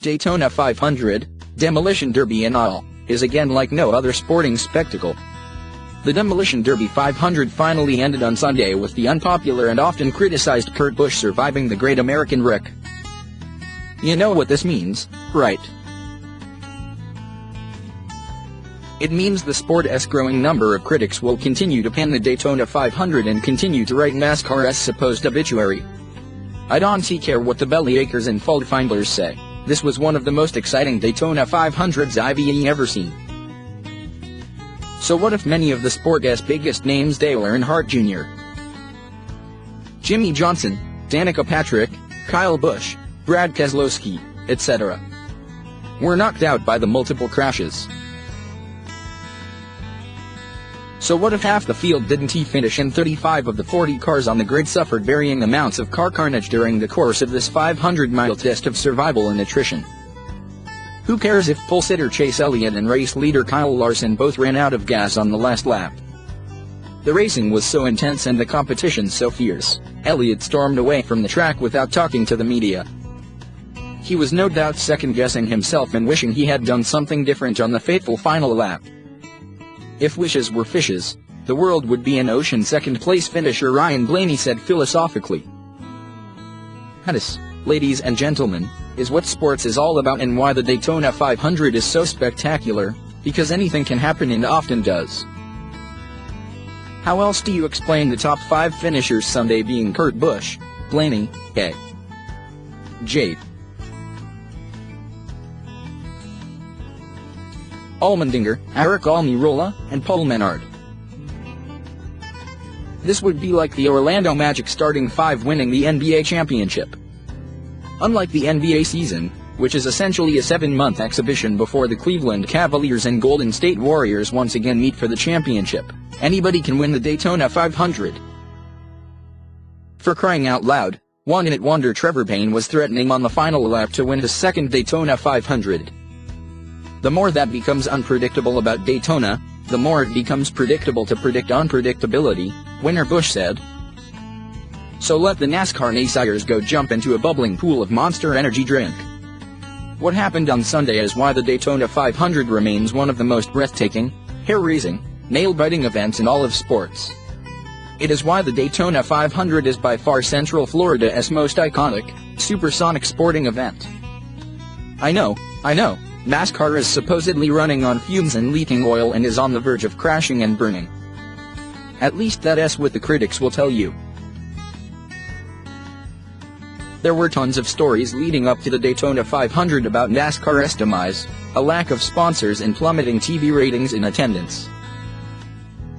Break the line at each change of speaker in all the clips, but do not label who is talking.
Daytona 500, Demolition Derby and all, is again like no other sporting spectacle. The Demolition Derby 500 finally ended on Sunday with the unpopular and often criticized Kurt Busch surviving the Great American Wreck. You know what this means, right? It means the sport's growing number of critics will continue to pan the Daytona 500 and continue to write NASCAR's supposed obituary. I don't care what the bellyachers and faultfinders say, this was one of the most exciting Daytona 500s I've ever seen. So what if many of the sport's biggest names, Dale Earnhardt Jr., Jimmie Johnson, Danica Patrick, Kyle Busch, Brad Keselowski, etc., were knocked out by the multiple crashes? So what if half the field didn't finish and 35 of the 40 cars on the grid suffered varying amounts of car carnage during the course of this 500-mile test of survival and attrition? Who cares if pole-sitter Chase Elliott and race leader Kyle Larson both ran out of gas on the last lap? The racing was so intense and the competition so fierce, Elliott stormed away from the track without talking to the media. He was no doubt second-guessing himself and wishing he had done something different on the fateful final lap. If wishes were fishes, the world would be an ocean. Second-place finisher Ryan Blaney said philosophically. This, ladies and gentlemen, is what sports is all about and why the Daytona 500 is so spectacular, because anything can happen and often does. How else do you explain the top 5 finishers Sunday being Kurt Busch, Blaney, A.J. Allmendinger, Eric Almirola, and Paul Menard? This would be like the Orlando Magic starting 5 winning the NBA championship. Unlike the NBA season, which is essentially a 7-month exhibition before the Cleveland Cavaliers and Golden State Warriors once again meet for the championship, anybody can win the Daytona 500. For crying out loud, one-hit wonder Trevor Payne was threatening on the final lap to win his second Daytona 500. The more that becomes unpredictable about Daytona, the more it becomes predictable to predict unpredictability, winner Busch said. So let the NASCAR naysayers go jump into a bubbling pool of Monster Energy drink. What happened on Sunday is why the Daytona 500 remains one of the most breathtaking, hair-raising, nail-biting events in all of sports. It is why the Daytona 500 is by far Central Florida's most iconic, supersonic sporting event. I know, NASCAR is supposedly running on fumes and leaking oil and is on the verge of crashing and burning. At least that's what the critics will tell you. There were tons of stories leading up to the Daytona 500 about NASCAR's demise, a lack of sponsors and plummeting TV ratings and attendance.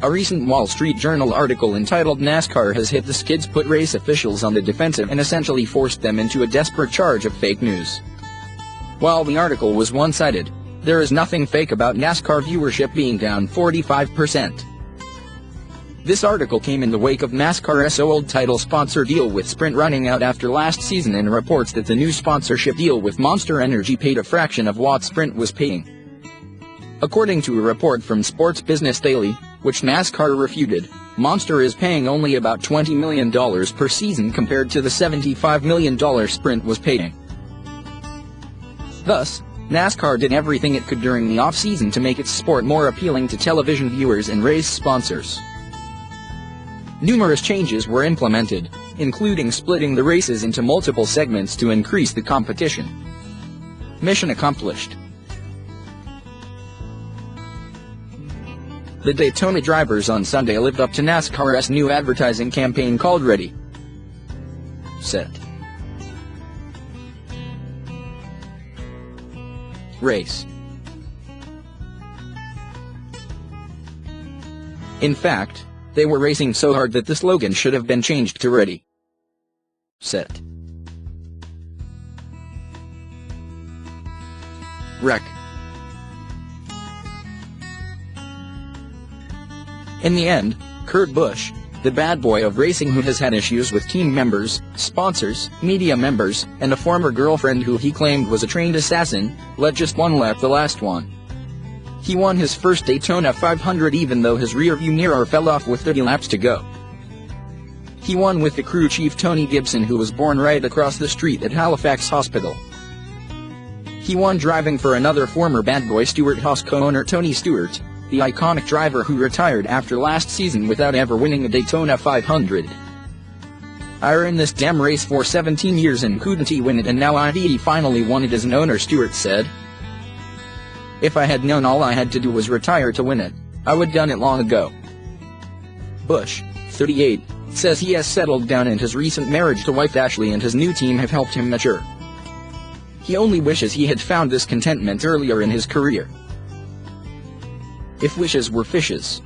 A recent Wall Street Journal article entitled "NASCAR has hit the skids" put race officials on the defensive and essentially forced them into a desperate charge of fake news. While the article was one-sided, there is nothing fake about NASCAR viewership being down 45%. This article came in the wake of NASCAR's old title sponsor deal with Sprint running out after last season and reports that the new sponsorship deal with Monster Energy paid a fraction of what Sprint was paying. According to a report from Sports Business Daily, which NASCAR refuted, Monster is paying only about $20 million per season compared to the $75 million Sprint was paying. Thus, NASCAR did everything it could during the off-season to make its sport more appealing to television viewers and race sponsors. Numerous changes were implemented, including splitting the races into multiple segments to increase the competition. Mission accomplished. The Daytona drivers on Sunday lived up to NASCAR's new advertising campaign called Ready, Set, Race. In fact, they were racing so hard that the slogan should have been changed to Ready, Set, Wreck. In the end, Kurt Busch, the bad boy of racing who has had issues with team members, sponsors, media members, and a former girlfriend who he claimed was a trained assassin, led just one lap the last one. He won his first Daytona 500 even though his rearview mirror fell off with 30 laps to go. He won with the crew chief Tony Gibson, who was born right across the street at Halifax Hospital. He won driving for another former Bad Boy Stewart-Haas co-owner Tony Stewart, the iconic driver who retired after last season without ever winning a Daytona 500. "I ran this damn race for 17 years and couldn't win it, and now I finally won it as an owner," Stewart said. "If I had known all I had to do was retire to win it, I would done it long ago." Busch, 38, says he has settled down in his recent marriage to wife Ashley, and his new team have helped him mature. He only wishes he had found this contentment earlier in his career. If wishes were fishes,